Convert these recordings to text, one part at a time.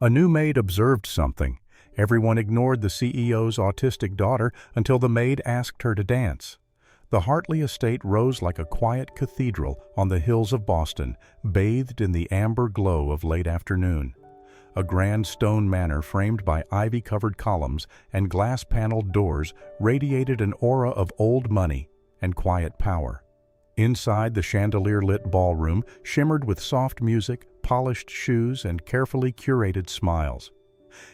A new maid observed something. Everyone ignored the CEO's autistic daughter until the maid asked her to dance. The Hartley estate rose like a quiet cathedral on the hills of Boston, bathed in the amber glow of late afternoon. A grand stone manor framed by ivy-covered columns and glass-paneled doors radiated an aura of old money and quiet power. Inside, the chandelier-lit ballroom shimmered with soft music, polished shoes, and carefully curated smiles.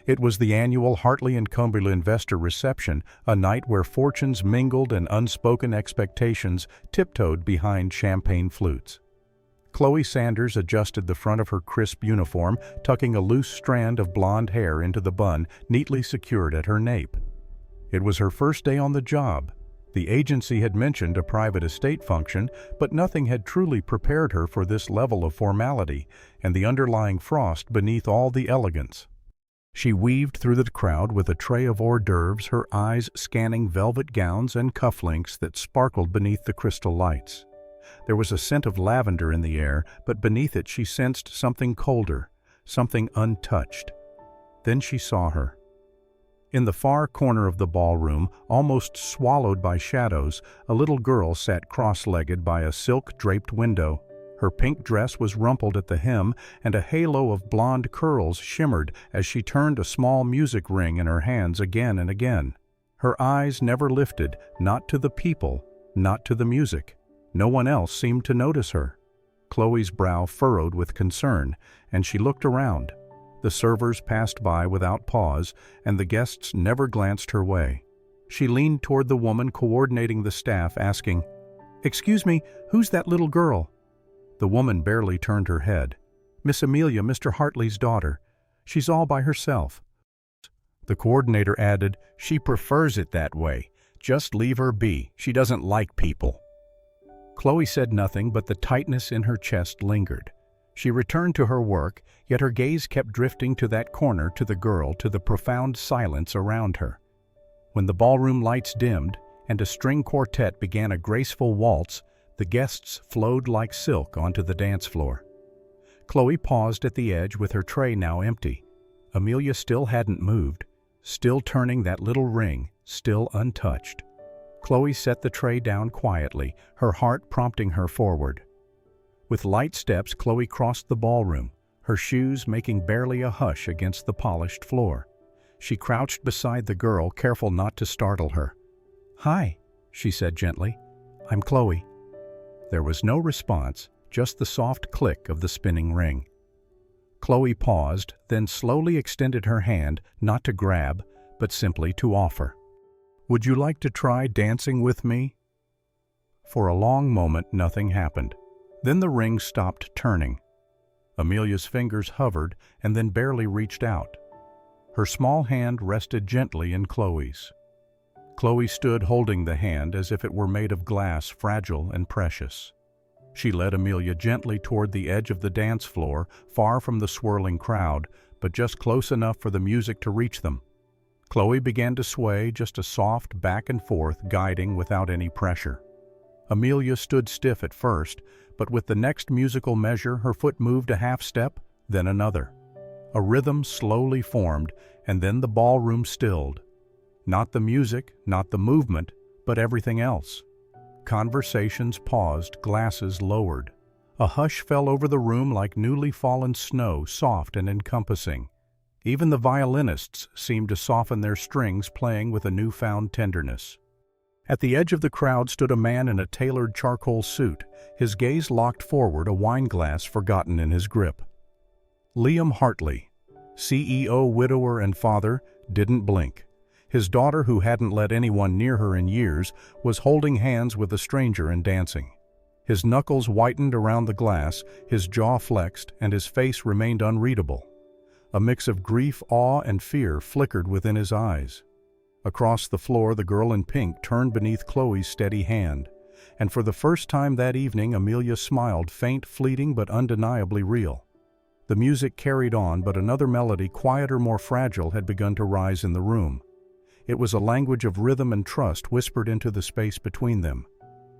It was the annual Hartley & Cumberland Investor Reception, a night where fortunes mingled and unspoken expectations tiptoed behind champagne flutes. Chloe Sanders adjusted the front of her crisp uniform, tucking a loose strand of blonde hair into the bun neatly secured at her nape. It was her first day on the job. The agency had mentioned a private estate function, but nothing had truly prepared her for this level of formality and the underlying frost beneath all the elegance. She weaved through the crowd with a tray of hors d'oeuvres, her eyes scanning velvet gowns and cufflinks that sparkled beneath the crystal lights. There was a scent of lavender in the air, but beneath it she sensed something colder, something untouched. Then she saw her. In the far corner of the ballroom, almost swallowed by shadows, a little girl sat cross-legged by a silk-draped window. Her pink dress was rumpled at the hem, and a halo of blonde curls shimmered as she turned a small music ring in her hands again and again. Her eyes never lifted, not to the people, not to the music. No one else seemed to notice her. Chloe's brow furrowed with concern, and she looked around. The servers passed by without pause, and the guests never glanced her way. She leaned toward the woman coordinating the staff, asking, "Excuse me, who's that little girl?" The woman barely turned her head. "Miss Amelia, Mr. Hartley's daughter. She's all by herself." The coordinator added, "She prefers it that way. Just leave her be. She doesn't like people." Chloe said nothing, but the tightness in her chest lingered. She returned to her work, yet her gaze kept drifting to that corner, to the girl, to the profound silence around her. When the ballroom lights dimmed and a string quartet began a graceful waltz, the guests flowed like silk onto the dance floor. Chloe paused at the edge with her tray now empty. Amelia still hadn't moved, still turning that little ring, still untouched. Chloe set the tray down quietly, her heart prompting her forward. With light steps, Chloe crossed the ballroom, her shoes making barely a hush against the polished floor. She crouched beside the girl, careful not to startle her. "Hi," she said gently. "I'm Chloe." There was no response, just the soft click of the spinning ring. Chloe paused, then slowly extended her hand, not to grab, but simply to offer. "Would you like to try dancing with me?" For a long moment, nothing happened. Then the ring stopped turning. Amelia's fingers hovered and then barely reached out. Her small hand rested gently in Chloe's. Chloe stood holding the hand as if it were made of glass, fragile and precious. She led Amelia gently toward the edge of the dance floor, far from the swirling crowd, but just close enough for the music to reach them. Chloe began to sway, just a soft back and forth, guiding without any pressure. Amelia stood stiff at first, but with the next musical measure her foot moved a half step, then another. A rhythm slowly formed, and then the ballroom stilled. Not the music, not the movement, but everything else. Conversations paused, glasses lowered. A hush fell over the room like newly fallen snow, soft and encompassing. Even the violinists seemed to soften their strings, playing with a newfound tenderness. At the edge of the crowd stood a man in a tailored charcoal suit, his gaze locked forward, a wineglass forgotten in his grip. Liam Hartley, CEO, widower, and father, didn't blink. His daughter, who hadn't let anyone near her in years, was holding hands with a stranger and dancing. His knuckles whitened around the glass, his jaw flexed, and his face remained unreadable. A mix of grief, awe, and fear flickered within his eyes. Across the floor, the girl in pink turned beneath Chloe's steady hand, and for the first time that evening, Amelia smiled, faint, fleeting, but undeniably real. The music carried on, but another melody, quieter, more fragile, had begun to rise in the room. It was a language of rhythm and trust whispered into the space between them.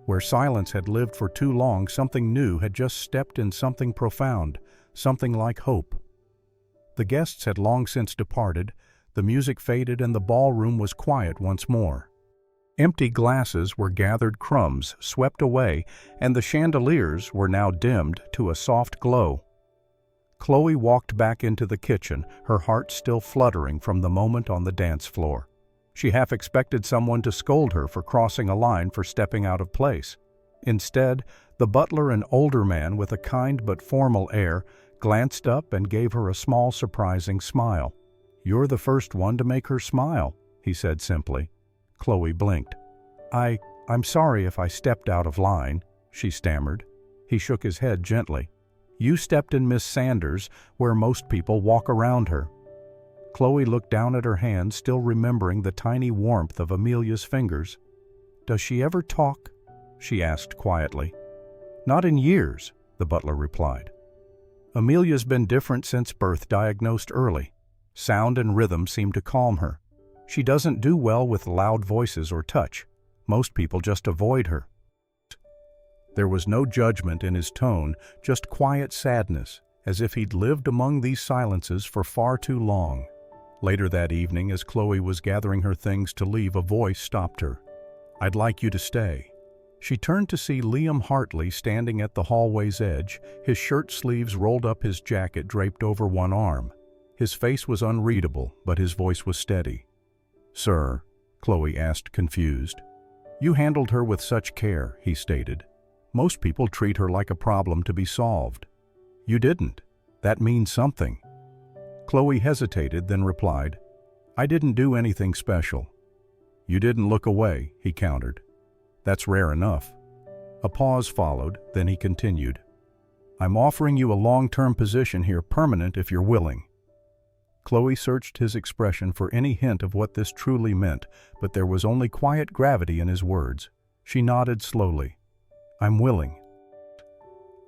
Where silence had lived for too long, something new had just stepped in, something profound, something like hope. The guests had long since departed, the music faded and the ballroom was quiet once more. Empty glasses were gathered crumbs, swept away, and the chandeliers were now dimmed to a soft glow. Chloe walked back into the kitchen, her heart still fluttering from the moment on the dance floor. She half expected someone to scold her for crossing a line for stepping out of place. Instead, the butler, an older man with a kind but formal air, glanced up and gave her a small, surprising smile. "You're the first one to make her smile," he said simply. Chloe blinked. I'm sorry if I stepped out of line," she stammered. He shook his head gently. "You stepped in Miss Sanders, where most people walk around her." Chloe looked down at her hand, still remembering the tiny warmth of Amelia's fingers. "Does she ever talk?" she asked quietly. "Not in years," the butler replied. "Amelia's been different since birth, diagnosed early. Sound and rhythm seem to calm her. She doesn't do well with loud voices or touch. Most people just avoid her." There was no judgment in his tone, just quiet sadness, as if he'd lived among these silences for far too long. Later that evening, as Chloe was gathering her things to leave, a voice stopped her. "I'd like you to stay." She turned to see Liam Hartley standing at the hallway's edge, his shirt sleeves rolled up, his jacket draped over one arm. His face was unreadable, but his voice was steady. "Sir?" Chloe asked, confused. "You handled her with such care," he stated. "Most people treat her like a problem to be solved. You didn't. That means something." Chloe hesitated, then replied, "I didn't do anything special." "You didn't look away," he countered. "That's rare enough." A pause followed, then he continued, "I'm offering you a long-term position here, permanent if you're willing." Chloe searched his expression for any hint of what this truly meant, but there was only quiet gravity in his words. She nodded slowly. "I'm willing."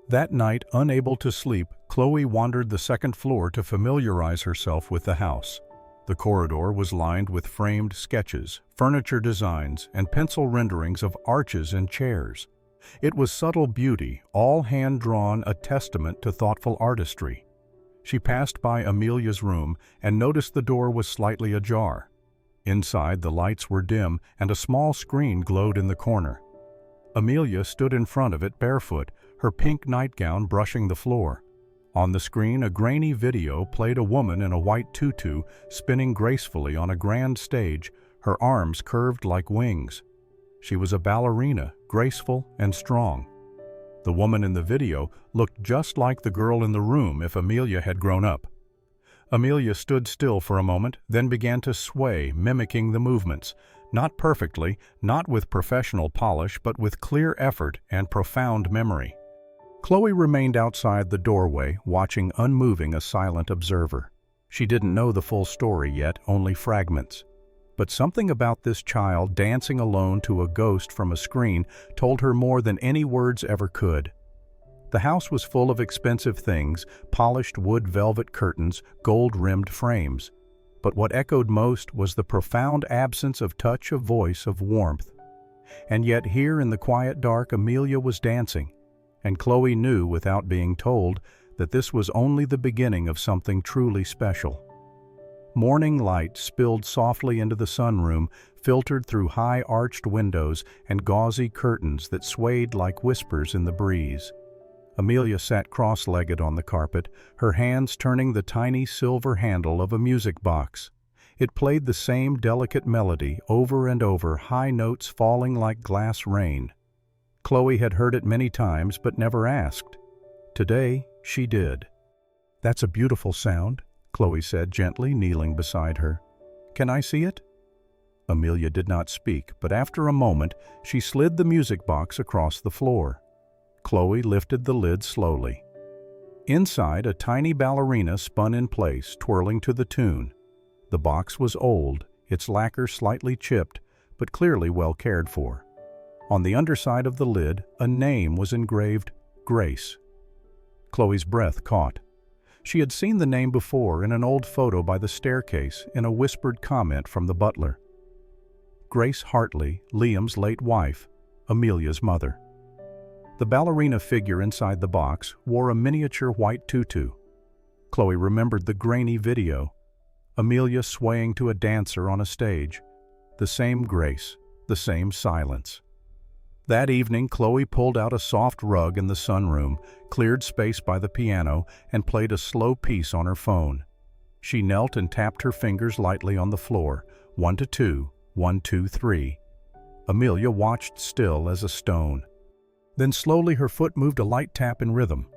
That night, unable to sleep, Chloe wandered the second floor to familiarize herself with the house. The corridor was lined with framed sketches, furniture designs, and pencil renderings of arches and chairs. It was subtle beauty, all hand-drawn, a testament to thoughtful artistry. She passed by Amelia's room and noticed the door was slightly ajar. Inside, the lights were dim and a small screen glowed in the corner. Amelia stood in front of it barefoot, her pink nightgown brushing the floor. On the screen, a grainy video played a woman in a white tutu spinning gracefully on a grand stage, her arms curved like wings. She was a ballerina, graceful and strong. The woman in the video looked just like the girl in the room if Amelia had grown up. Amelia stood still for a moment, then began to sway, mimicking the movements. Not perfectly, not with professional polish, but with clear effort and profound memory. Chloe remained outside the doorway, watching unmoving, a silent observer. She didn't know the full story yet, only fragments. But something about this child dancing alone to a ghost from a screen told her more than any words ever could. The house was full of expensive things, polished wood velvet curtains, gold-rimmed frames. But what echoed most was the profound absence of touch, of voice, of warmth. And yet here in the quiet dark, Amelia was dancing. And Chloe knew, without being told, that this was only the beginning of something truly special. Morning light spilled softly into the sunroom, filtered through high arched windows and gauzy curtains that swayed like whispers in the breeze. Amelia sat cross-legged on the carpet, her hands turning the tiny silver handle of a music box. It played the same delicate melody over and over, high notes falling like glass rain. Chloe had heard it many times but never asked. Today, she did. "That's a beautiful sound," Chloe said gently, kneeling beside her. "Can I see it?" Amelia did not speak, but after a moment, she slid the music box across the floor. Chloe lifted the lid slowly. Inside, a tiny ballerina spun in place, twirling to the tune. The box was old, its lacquer slightly chipped, but clearly well cared for. On the underside of the lid, a name was engraved, Grace. Chloe's breath caught. She had seen the name before in an old photo by the staircase, in a whispered comment from the butler. Grace Hartley, Liam's late wife, Amelia's mother. The ballerina figure inside the box wore a miniature white tutu. Chloe remembered the grainy video. Amelia swaying to a dancer on a stage. The same grace, the same silence. That evening, Chloe pulled out a soft rug in the sunroom, cleared space by the piano, and played a slow piece on her phone. She knelt and tapped her fingers lightly on the floor, 1 to 2, 1, 2, 3. Amelia watched still as a stone. Then slowly her foot moved a light tap in rhythm.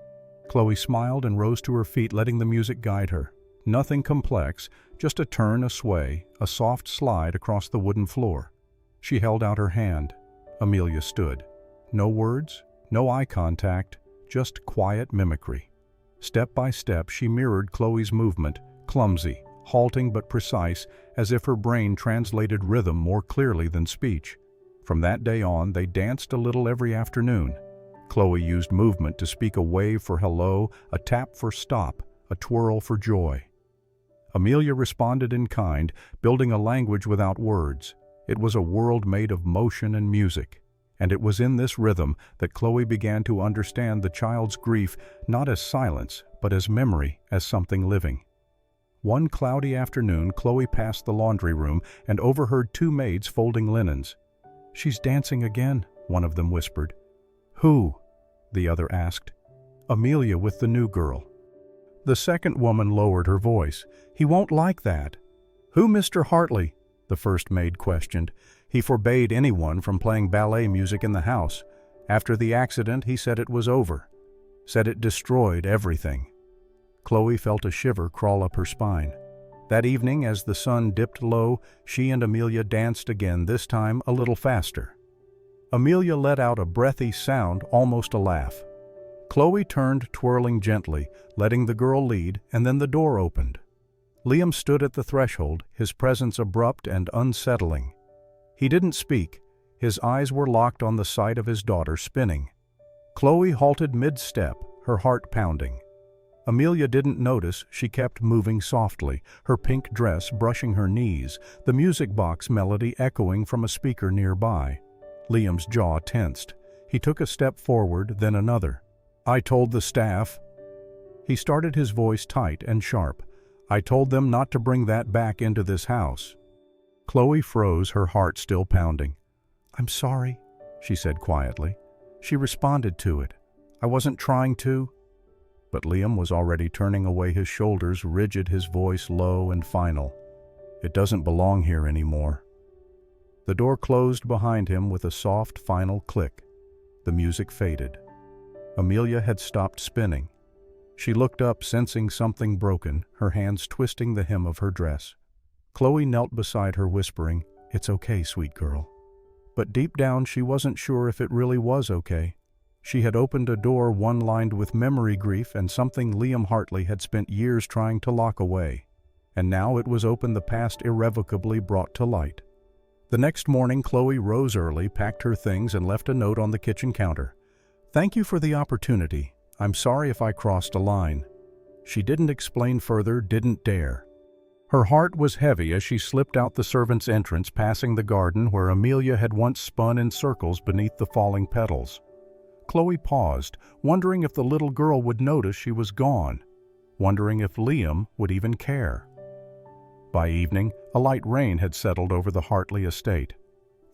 Chloe smiled and rose to her feet, letting the music guide her. Nothing complex, just a turn, a sway, a soft slide across the wooden floor. She held out her hand. Amelia stood. No words, no eye contact, just quiet mimicry. Step by step, she mirrored Chloe's movement, clumsy, halting but precise, as if her brain translated rhythm more clearly than speech. From that day on, they danced a little every afternoon. Chloe used movement to speak a wave for hello, a tap for stop, a twirl for joy. Amelia responded in kind, building a language without words. It was a world made of motion and music. And it was in this rhythm that Chloe began to understand the child's grief not as silence, but as memory, as something living. One cloudy afternoon, Chloe passed the laundry room and overheard two maids folding linens. "She's dancing again," one of them whispered. "Who?" the other asked. "Amelia with the new girl." The second woman lowered her voice. "He won't like that." "Who, Mr. Hartley?" the first maid questioned. "He forbade anyone from playing ballet music in the house. After the accident, he said it was over. Said it destroyed everything." Chloe felt a shiver crawl up her spine. That evening, as the sun dipped low, she and Amelia danced again, this time a little faster. Amelia let out a breathy sound, almost a laugh. Chloe turned, twirling gently, letting the girl lead, and then the door opened. Liam stood at the threshold, his presence abrupt and unsettling. He didn't speak. His eyes were locked on the sight of his daughter spinning. Chloe halted mid-step, her heart pounding. Amelia didn't notice. She kept moving softly, her pink dress brushing her knees, the music box melody echoing from a speaker nearby. Liam's jaw tensed. He took a step forward, then another. "I told the staff." He started, his voice tight and sharp. "I told them not to bring that back into this house." Chloe froze, her heart still pounding. "I'm sorry," she said quietly. She responded to it. "I wasn't trying to." But Liam was already turning away, his shoulders rigid, his voice low and final. "It doesn't belong here anymore." The door closed behind him with a soft, final click. The music faded. Amelia had stopped spinning. She looked up, sensing something broken, her hands twisting the hem of her dress. Chloe knelt beside her, whispering, "It's okay, sweet girl." But deep down, she wasn't sure if it really was okay. She had opened a door, one lined with memory, grief, and something Liam Hartley had spent years trying to lock away. And now it was open, the past irrevocably brought to light. The next morning, Chloe rose early, packed her things, and left a note on the kitchen counter. "Thank you for the opportunity. I'm sorry if I crossed a line." She didn't explain further, didn't dare. Her heart was heavy as she slipped out the servants' entrance, passing the garden where Amelia had once spun in circles beneath the falling petals. Chloe paused, wondering if the little girl would notice she was gone, wondering if Liam would even care. By evening, a light rain had settled over the Hartley estate.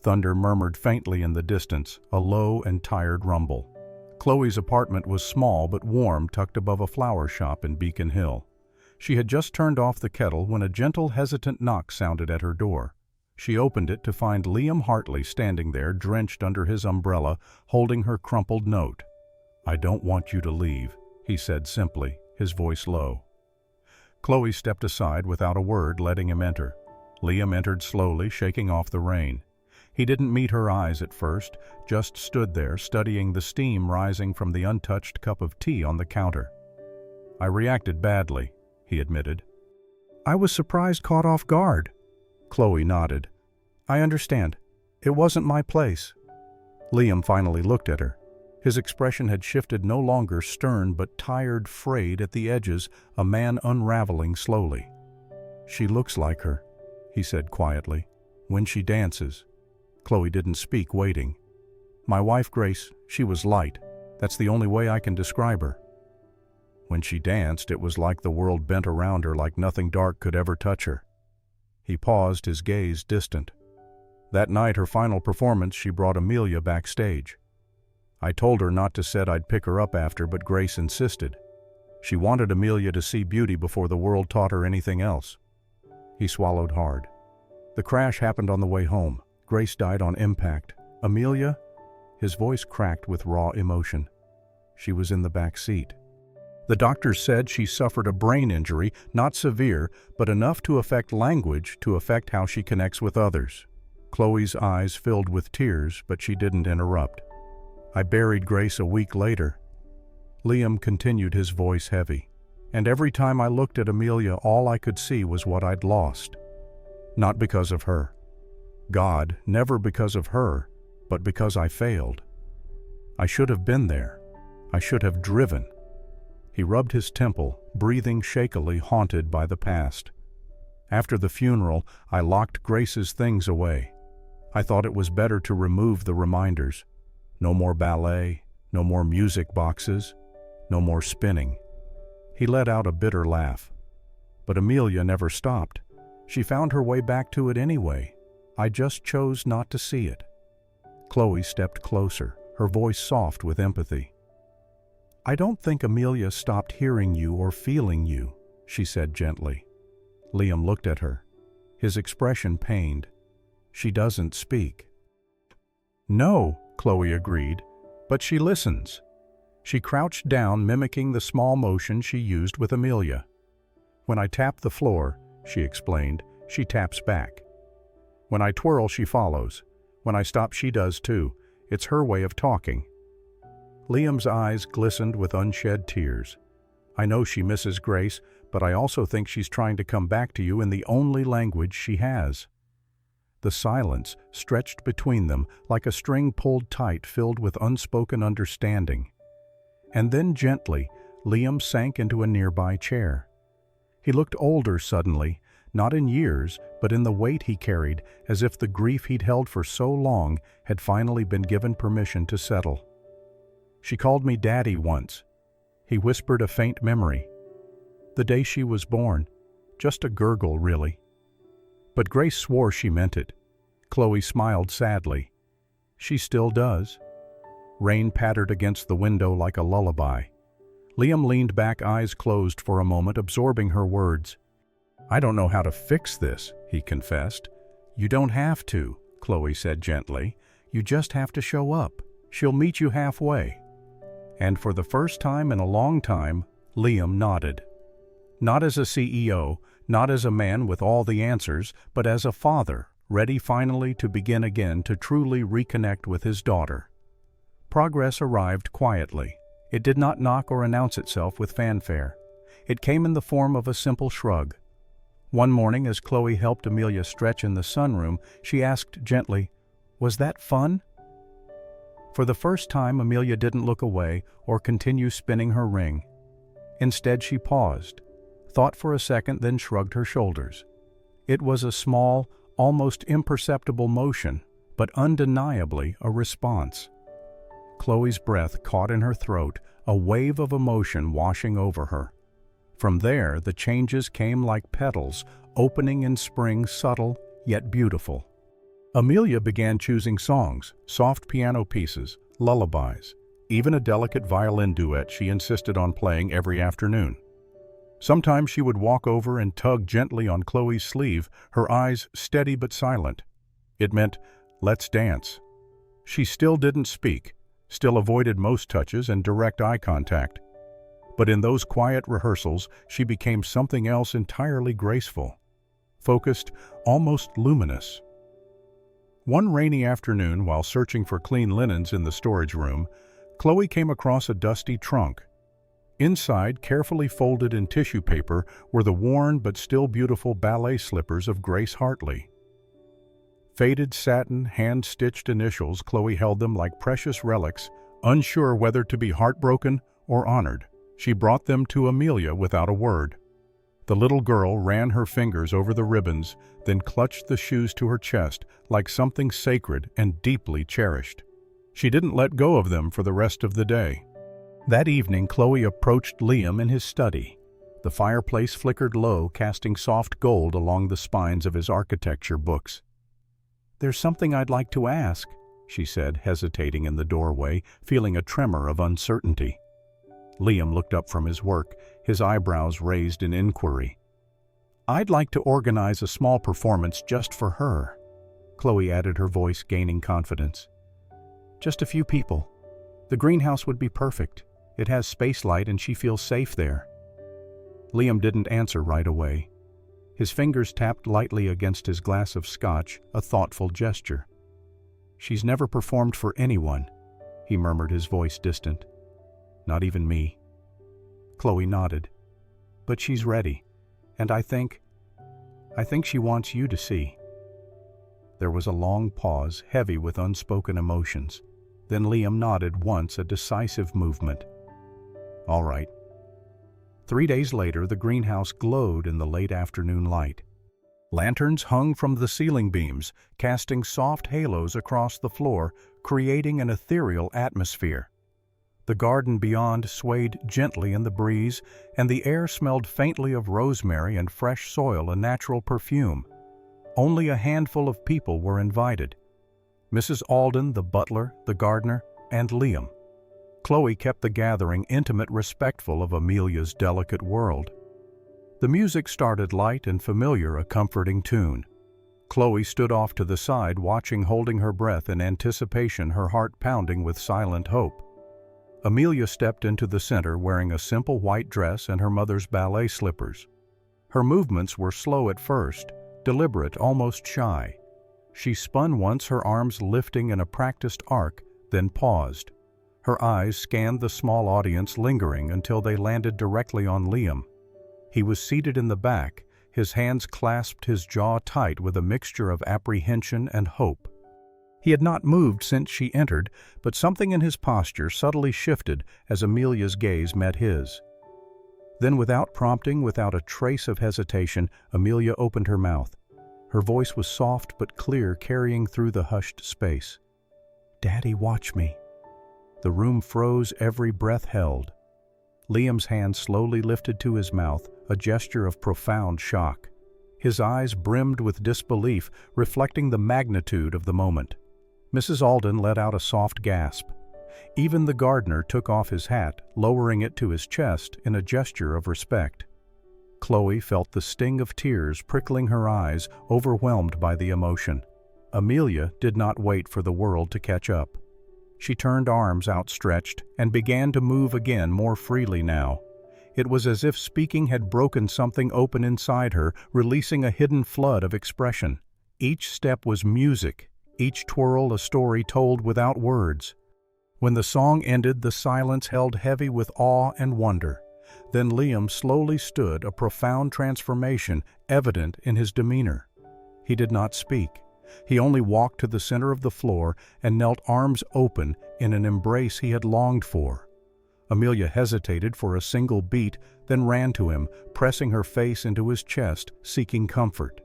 Thunder murmured faintly in the distance, a low and tired rumble. Chloe's apartment was small but warm, tucked above a flower shop in Beacon Hill. She had just turned off the kettle when a gentle, hesitant knock sounded at her door. She opened it to find Liam Hartley standing there, drenched under his umbrella, holding her crumpled note. "I don't want you to leave," he said simply, his voice low. Chloe stepped aside without a word, letting him enter. Liam entered slowly, shaking off the rain. He didn't meet her eyes at first, just stood there, studying the steam rising from the untouched cup of tea on the counter. "I reacted badly," he admitted. "I was surprised, caught off guard." Chloe nodded. "I understand. It wasn't my place." Liam finally looked at her. His expression had shifted, no longer stern but tired, frayed at the edges, a man unraveling slowly. "She looks like her," he said quietly, "when she dances." Chloe didn't speak, waiting. "My wife, Grace, she was light. That's the only way I can describe her." When she danced, it was like the world bent around her like nothing dark could ever touch her. He paused, his gaze distant. That night, her final performance, she brought Amelia backstage. I told her not to said I'd pick her up after, but Grace insisted. She wanted Amelia to see beauty before the world taught her anything else. He swallowed hard. The crash happened on the way home. Grace died on impact. Amelia? His voice cracked with raw emotion. She was in the back seat. The doctors said she suffered a brain injury, not severe, but enough to affect language, to affect how she connects with others. Chloe's eyes filled with tears, but she didn't interrupt. I buried Grace a week later. Liam continued, his voice heavy. And every time I looked at Amelia, all I could see was what I'd lost. Not because of her. God, never because of her, but because I failed. I should have been there. I should have driven. He rubbed his temple, breathing shakily, haunted by the past. After the funeral, I locked Grace's things away. I thought it was better to remove the reminders. No more ballet, no more music boxes, no more spinning. He let out a bitter laugh. But Amelia never stopped. She found her way back to it anyway. I just chose not to see it. Chloe stepped closer, her voice soft with empathy. I don't think Amelia stopped hearing you or feeling you, she said gently. Liam looked at her. His expression pained. She doesn't speak. No, Chloe agreed, but she listens. She crouched down, mimicking the small motion she used with Amelia. When I tap the floor, she explained, she taps back. When I twirl, she follows. When I stop, she does too. It's her way of talking. Liam's eyes glistened with unshed tears. I know she misses Grace, but I also think she's trying to come back to you in the only language she has. The silence stretched between them like a string pulled tight, filled with unspoken understanding. And then gently, Liam sank into a nearby chair. He looked older suddenly, not in years, but in the weight he carried, as if the grief he'd held for so long had finally been given permission to settle. She called me Daddy once. He whispered a faint memory. The day she was born. Just a gurgle, really. But Grace swore she meant it. Chloe smiled sadly. She still does. Rain pattered against the window like a lullaby. Liam leaned back, eyes closed for a moment, absorbing her words. I don't know how to fix this, he confessed. You don't have to, Chloe said gently. You just have to show up. She'll meet you halfway. And for the first time in a long time, Liam nodded. Not as a CEO, not as a man with all the answers, but as a father, ready finally to begin again, to truly reconnect with his daughter. Progress arrived quietly. It did not knock or announce itself with fanfare. It came in the form of a simple shrug. One morning, as Chloe helped Amelia stretch in the sunroom, she asked gently, "Was that fun?" For the first time, Amelia didn't look away or continue spinning her ring. Instead, she paused, thought for a second, then shrugged her shoulders. It was a small, almost imperceptible motion, but undeniably a response. Chloe's breath caught in her throat, a wave of emotion washing over her. From there, the changes came like petals, opening in spring, subtle yet beautiful. Amelia began choosing songs, soft piano pieces, lullabies, even a delicate violin duet she insisted on playing every afternoon. Sometimes she would walk over and tug gently on Chloe's sleeve, her eyes steady but silent. It meant, let's dance. She still didn't speak, still avoided most touches and direct eye contact. But in those quiet rehearsals, she became something else entirely graceful, focused, almost luminous. One rainy afternoon, while searching for clean linens in the storage room, Chloe came across a dusty trunk. Inside, carefully folded in tissue paper, were the worn but still beautiful ballet slippers of Grace Hartley. Faded satin, hand-stitched initials, Chloe held them like precious relics, unsure whether to be heartbroken or honored. She brought them to Amelia without a word. The little girl ran her fingers over the ribbons, then clutched the shoes to her chest like something sacred and deeply cherished. She didn't let go of them for the rest of the day. That evening, Chloe approached Liam in his study. The fireplace flickered low, casting soft gold along the spines of his architecture books. "There's something I'd like to ask," she said, hesitating in the doorway, feeling a tremor of uncertainty. Liam looked up from his work, his eyebrows raised in inquiry. "I'd like to organize a small performance just for her," Chloe added, her voice gaining confidence. "Just a few people. The greenhouse would be perfect. It has spacelight and she feels safe there." Liam didn't answer right away. His fingers tapped lightly against his glass of scotch, a thoughtful gesture. "She's never performed for anyone," he murmured, his voice distant. "Not even me." Chloe nodded. "But she's ready, and I think she wants you to see." There was a long pause, heavy with unspoken emotions. Then Liam nodded once, a decisive movement. "All right." 3 days later, the greenhouse glowed in the late afternoon light. Lanterns hung from the ceiling beams, casting soft halos across the floor, creating an ethereal atmosphere. The garden beyond swayed gently in the breeze, and the air smelled faintly of rosemary and fresh soil, a natural perfume. Only a handful of people were invited: Mrs. Alden, the butler, the gardener, and Liam. Chloe kept the gathering intimate, respectful of Amelia's delicate world. The music started light and familiar, a comforting tune. Chloe stood off to the side, watching, holding her breath in anticipation, her heart pounding with silent hope. Amelia stepped into the center, wearing a simple white dress and her mother's ballet slippers. Her movements were slow at first, deliberate, almost shy. She spun once, her arms lifting in a practiced arc, then paused. Her eyes scanned the small audience, lingering until they landed directly on Liam. He was seated in the back, his hands clasped, his jaw tight with a mixture of apprehension and hope. He had not moved since she entered, but something in his posture subtly shifted as Amelia's gaze met his. Then, without prompting, without a trace of hesitation, Amelia opened her mouth. Her voice was soft but clear, carrying through the hushed space. "Daddy, watch me." The room froze, every breath held. Liam's hand slowly lifted to his mouth, a gesture of profound shock. His eyes brimmed with disbelief, reflecting the magnitude of the moment. Mrs. Alden let out a soft gasp. Even the gardener took off his hat, lowering it to his chest in a gesture of respect. Chloe felt the sting of tears prickling her eyes, overwhelmed by the emotion. Amelia did not wait for the world to catch up. She turned, arms outstretched, and began to move again, more freely now. It was as if speaking had broken something open inside her, releasing a hidden flood of expression. Each step was music, each twirl a story told without words. When the song ended, the silence held heavy with awe and wonder. Then Liam slowly stood, a profound transformation evident in his demeanor. He did not speak. He only walked to the center of the floor and knelt, arms open, in an embrace he had longed for. Amelia hesitated for a single beat, then ran to him, pressing her face into his chest, seeking comfort.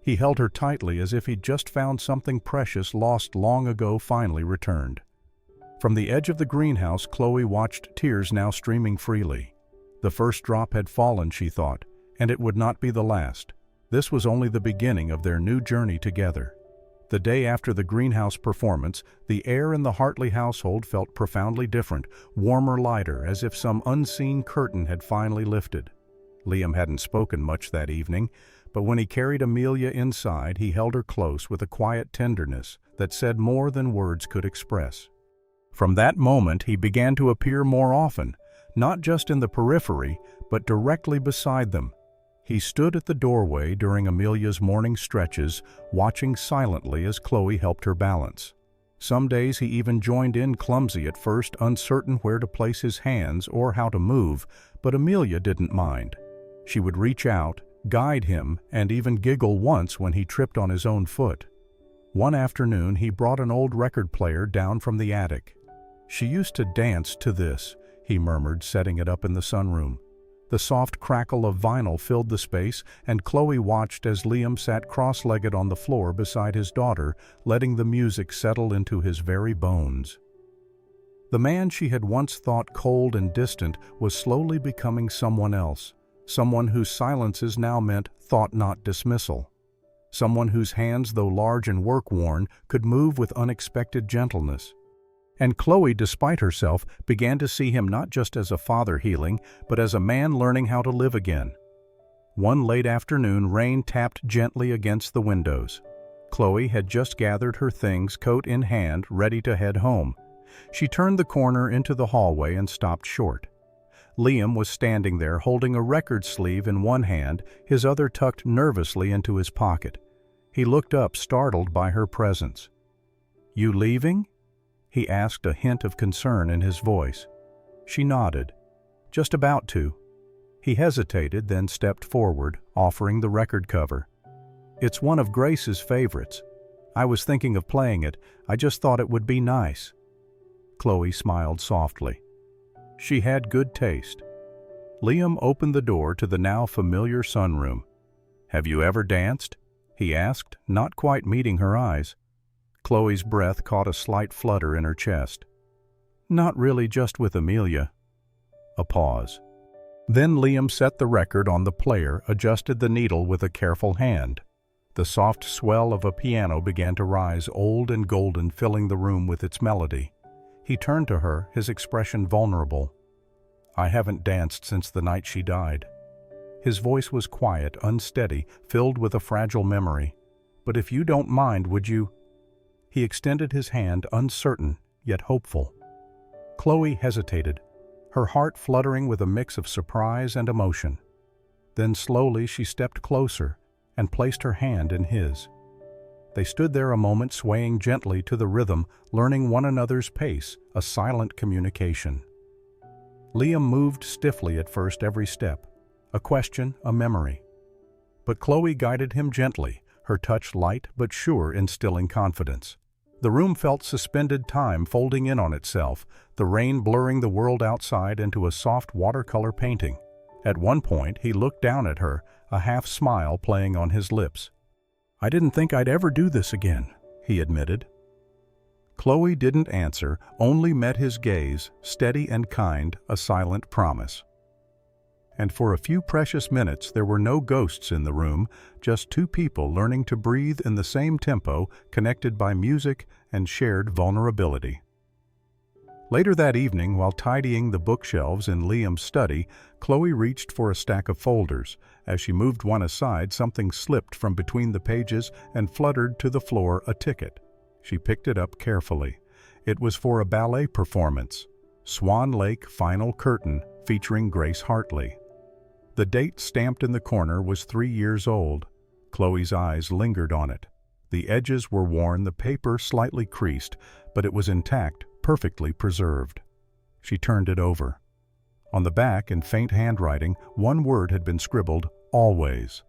He held her tightly, as if he'd just found something precious, lost long ago, finally returned. From the edge of the greenhouse, Chloe watched, tears now streaming freely. The first drop had fallen, she thought, and it would not be the last. This was only the beginning of their new journey together. The day after the greenhouse performance, the air in the Hartley household felt profoundly different, warmer, lighter, as if some unseen curtain had finally lifted. Liam hadn't spoken much that evening, but when he carried Amelia inside, he held her close with a quiet tenderness that said more than words could express. From that moment, he began to appear more often, not just in the periphery, but directly beside them. He stood at the doorway during Amelia's morning stretches, watching silently as Chloe helped her balance. Some days he even joined in, clumsy at first, uncertain where to place his hands or how to move, but Amelia didn't mind. She would reach out, guide him, and even giggle once when he tripped on his own foot. One afternoon he brought an old record player down from the attic. "She used to dance to this," he murmured, setting it up in the sunroom. The soft crackle of vinyl filled the space, and Chloe watched as Liam sat cross-legged on the floor beside his daughter, letting the music settle into his very bones. The man she had once thought cold and distant was slowly becoming someone else, someone whose silences now meant thought not dismissal, someone whose hands, though large and work-worn, could move with unexpected gentleness. And Chloe, despite herself, began to see him not just as a father healing, but as a man learning how to live again. One late afternoon, rain tapped gently against the windows. Chloe had just gathered her things, coat in hand, ready to head home. She turned the corner into the hallway and stopped short. Liam was standing there holding a record sleeve in one hand, his other tucked nervously into his pocket. He looked up, startled by her presence. "You leaving?" he asked, a hint of concern in his voice. She nodded. "Just about to." He hesitated, then stepped forward, offering the record cover. "It's one of Grace's favorites. I was thinking of playing it. I just thought it would be nice." Chloe smiled softly. She had good taste. Liam opened the door to the now familiar sunroom. "Have you ever danced?" he asked, not quite meeting her eyes. Chloe's breath caught a slight flutter in her chest. "Not really, just with Amelia." A pause. Then Liam set the record on the player, adjusted the needle with a careful hand. The soft swell of a piano began to rise, old and golden, filling the room with its melody. He turned to her, his expression vulnerable. "I haven't danced since the night she died." His voice was quiet, unsteady, filled with a fragile memory. "But if you don't mind, would you—" He extended his hand, uncertain, yet hopeful. Chloe hesitated, her heart fluttering with a mix of surprise and emotion. Then slowly she stepped closer and placed her hand in his. They stood there a moment, swaying gently to the rhythm, learning one another's pace, a silent communication. Liam moved stiffly at first, every step, a question, a memory. But Chloe guided him gently, her touch light but sure, instilling confidence. The room felt suspended, time folding in on itself, the rain blurring the world outside into a soft watercolor painting. At one point, he looked down at her, a half smile playing on his lips. "I didn't think I'd ever do this again," he admitted. Chloe didn't answer, only met his gaze, steady and kind, a silent promise. And for a few precious minutes there were no ghosts in the room, just two people learning to breathe in the same tempo, connected by music and shared vulnerability. Later that evening, while tidying the bookshelves in Liam's study, Chloe reached for a stack of folders. As she moved one aside, something slipped from between the pages and fluttered to the floor, a ticket. She picked it up carefully. It was for a ballet performance, Swan Lake Final Curtain, featuring Grace Hartley. The date stamped in the corner was 3 years old. Chloe's eyes lingered on it. The edges were worn, the paper slightly creased, but it was intact, perfectly preserved. She turned it over. On the back, in faint handwriting, one word had been scribbled, "Always."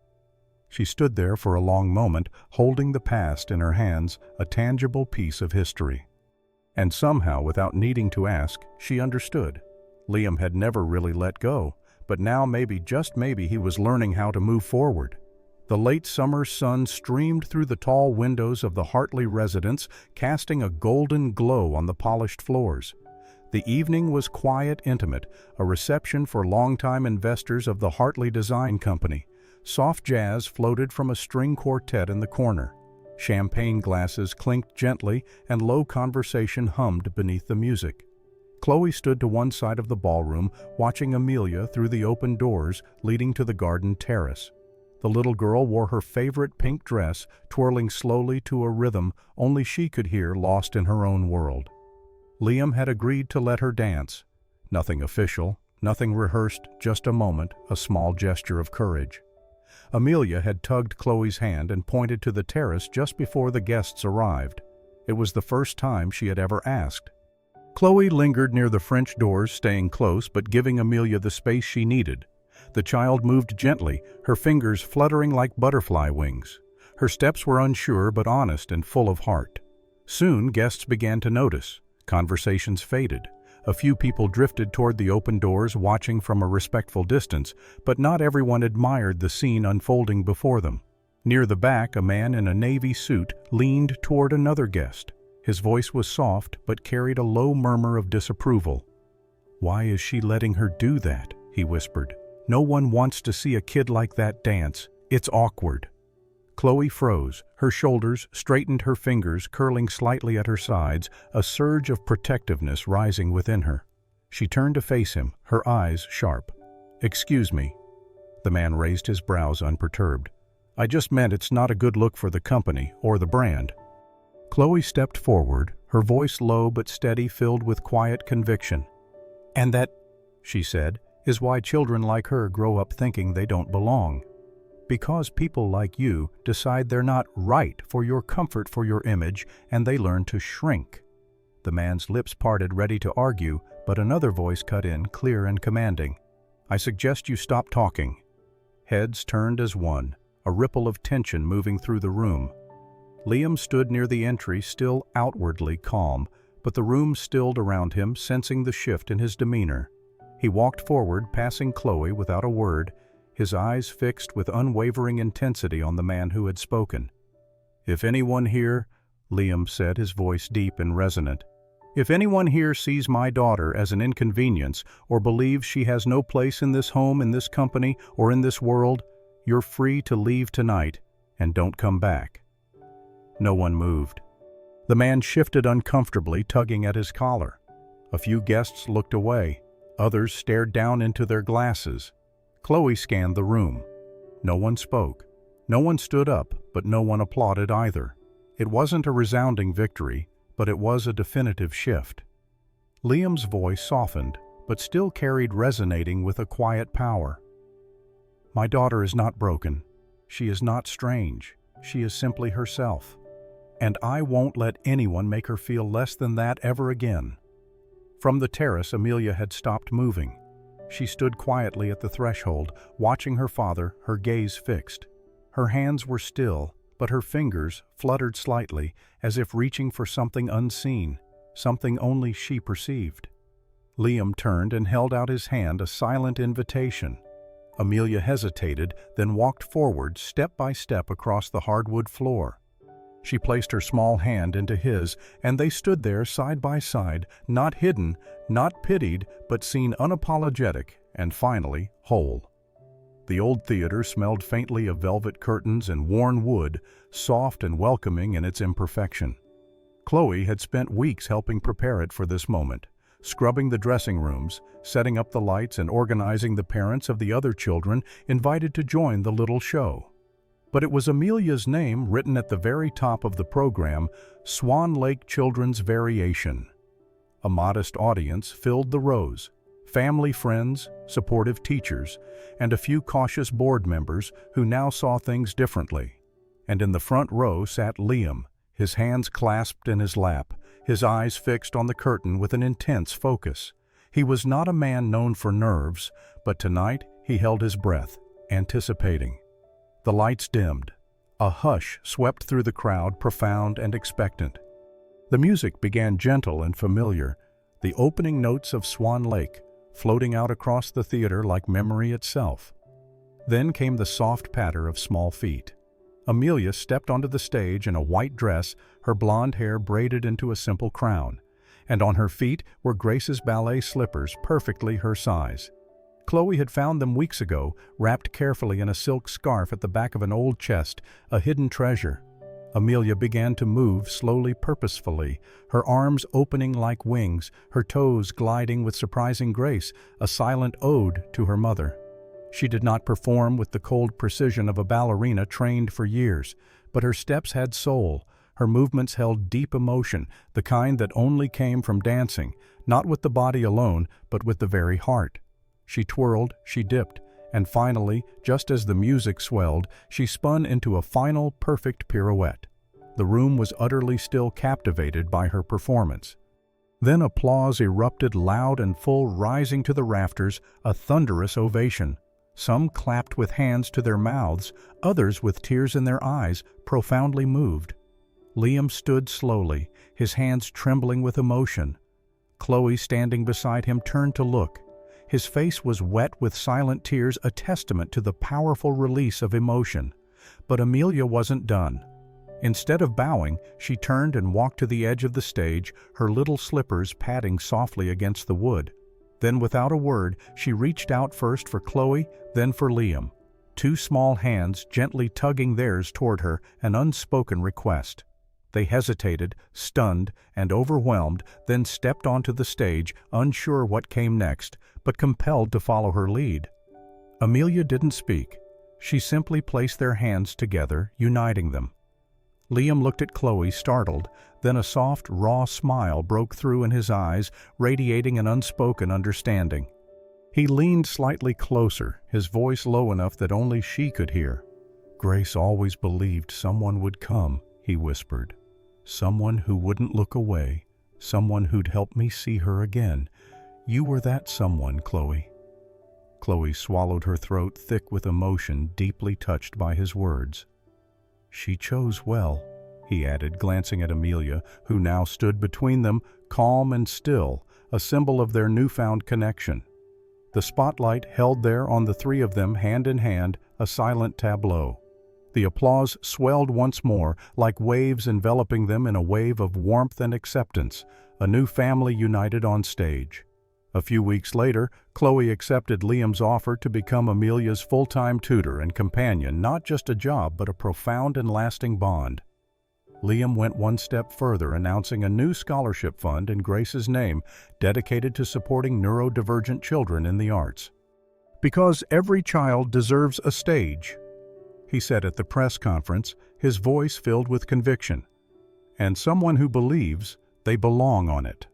She stood there for a long moment, holding the past in her hands, a tangible piece of history. And somehow, without needing to ask, she understood. Liam had never really let go, but now maybe, just maybe, he was learning how to move forward. The late summer sun streamed through the tall windows of the Hartley residence, casting a golden glow on the polished floors. The evening was quiet, intimate, a reception for longtime investors of the Hartley Design Company. Soft jazz floated from a string quartet in the corner. Champagne glasses clinked gently, and low conversation hummed beneath the music. Chloe stood to one side of the ballroom, watching Amelia through the open doors leading to the garden terrace. The little girl wore her favorite pink dress, twirling slowly to a rhythm only she could hear, lost in her own world. Liam had agreed to let her dance. Nothing official, nothing rehearsed, just a moment, a small gesture of courage. Amelia had tugged Chloe's hand and pointed to the terrace just before the guests arrived. It was the first time she had ever asked. Chloe lingered near the French doors, staying close but giving Amelia the space she needed. The child moved gently, her fingers fluttering like butterfly wings. Her steps were unsure but honest and full of heart. Soon guests began to notice. Conversations faded. A few people drifted toward the open doors, watching from a respectful distance, but not everyone admired the scene unfolding before them. Near the back, a man in a navy suit leaned toward another guest. His voice was soft but carried a low murmur of disapproval. "Why is she letting her do that?" he whispered. "No one wants to see a kid like that dance. It's awkward." Chloe froze. Her shoulders straightened, her fingers curling slightly at her sides, a surge of protectiveness rising within her. She turned to face him, her eyes sharp. "Excuse me." The man raised his brows unperturbed. "I just meant it's not a good look for the company or the brand." Chloe stepped forward, her voice low but steady, filled with quiet conviction. "And that," she said, "is why children like her grow up thinking they don't belong. Because people like you decide they're not right for your comfort, for your image, and they learn to shrink." The man's lips parted, ready to argue, but another voice cut in, clear and commanding. "I suggest you stop talking." Heads turned as one, a ripple of tension moving through the room. Liam stood near the entry, still outwardly calm, but the room stilled around him, sensing the shift in his demeanor. He walked forward, passing Chloe without a word, his eyes fixed with unwavering intensity on the man who had spoken. "If anyone here," Liam said, his voice deep and resonant, "if anyone here sees my daughter as an inconvenience or believes she has no place in this home, in this company, or in this world, you're free to leave tonight and don't come back." No one moved. The man shifted uncomfortably, tugging at his collar. A few guests looked away. Others stared down into their glasses. Chloe scanned the room. No one spoke. No one stood up, but no one applauded either. It wasn't a resounding victory, but it was a definitive shift. Liam's voice softened, but still carried resonating with a quiet power. "My daughter is not broken. She is not strange. She is simply herself. And I won't let anyone make her feel less than that ever again." From the terrace, Amelia had stopped moving. She stood quietly at the threshold, watching her father, her gaze fixed. Her hands were still, but her fingers fluttered slightly, as if reaching for something unseen, something only she perceived. Liam turned and held out his hand, a silent invitation. Amelia hesitated, then walked forward, step by step across the hardwood floor. She placed her small hand into his, and they stood there side by side, not hidden, not pitied, but seen unapologetic, and finally whole. The old theater smelled faintly of velvet curtains and worn wood, soft and welcoming in its imperfection. Chloe had spent weeks helping prepare it for this moment, scrubbing the dressing rooms, setting up the lights, and organizing the parents of the other children invited to join the little show. But it was Amelia's name written at the very top of the program, Swan Lake Children's Variation. A modest audience filled the rows, family friends, supportive teachers, and a few cautious board members who now saw things differently. And in the front row sat Liam, his hands clasped in his lap, his eyes fixed on the curtain with an intense focus. He was not a man known for nerves, but tonight he held his breath, anticipating. The lights dimmed. A hush swept through the crowd, profound and expectant. The music began gentle and familiar, the opening notes of Swan Lake, floating out across the theater like memory itself. Then came the soft patter of small feet. Amelia stepped onto the stage in a white dress, her blonde hair braided into a simple crown, and on her feet were Grace's ballet slippers, perfectly her size. Chloe had found them weeks ago, wrapped carefully in a silk scarf at the back of an old chest, a hidden treasure. Amelia began to move slowly, purposefully, her arms opening like wings, her toes gliding with surprising grace, a silent ode to her mother. She did not perform with the cold precision of a ballerina trained for years, but her steps had soul, her movements held deep emotion, the kind that only came from dancing, not with the body alone, but with the very heart. She twirled, she dipped, and finally, just as the music swelled, she spun into a final, perfect pirouette. The room was utterly still, captivated by her performance. Then applause erupted loud and full, rising to the rafters, a thunderous ovation. Some clapped with hands to their mouths, others with tears in their eyes, profoundly moved. Liam stood slowly, his hands trembling with emotion. Chloe, standing beside him, turned to look. His face was wet with silent tears, a testament to the powerful release of emotion. But Amelia wasn't done. Instead of bowing, she turned and walked to the edge of the stage, her little slippers padding softly against the wood. Then, without a word, she reached out first for Chloe, then for Liam. Two small hands gently tugging theirs toward her, an unspoken request. They hesitated, stunned and overwhelmed, then stepped onto the stage, unsure what came next, but compelled to follow her lead. Amelia didn't speak. She simply placed their hands together, uniting them. Liam looked at Chloe, startled, then a soft, raw smile broke through in his eyes, radiating an unspoken understanding. He leaned slightly closer, his voice low enough that only she could hear. "Grace always believed someone would come," he whispered. "Someone who wouldn't look away, someone who'd help me see her again. You were that someone, Chloe." Chloe swallowed her throat thick with emotion, deeply touched by his words. "She chose well," he added, glancing at Amelia, who now stood between them, calm and still, a symbol of their newfound connection. The spotlight held there on the three of them, hand in hand, a silent tableau. The applause swelled once more, like waves enveloping them in a wave of warmth and acceptance, a new family united on stage. A few weeks later, Chloe accepted Liam's offer to become Amelia's full-time tutor and companion, not just a job, but a profound and lasting bond. Liam went one step further, announcing a new scholarship fund in Grace's name, dedicated to supporting neurodivergent children in the arts. "Because every child deserves a stage," he said at the press conference, his voice filled with conviction, "and someone who believes they belong on it."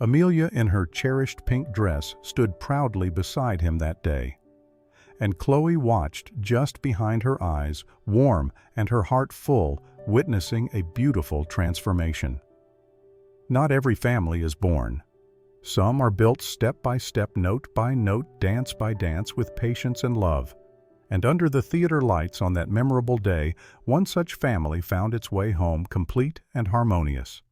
Amelia, in her cherished pink dress, stood proudly beside him that day. And Chloe watched just behind her eyes, warm and her heart full, witnessing a beautiful transformation. Not every family is born. Some are built step by step, note by note, dance by dance, with patience and love. And under the theater lights on that memorable day, one such family found its way home, complete and harmonious.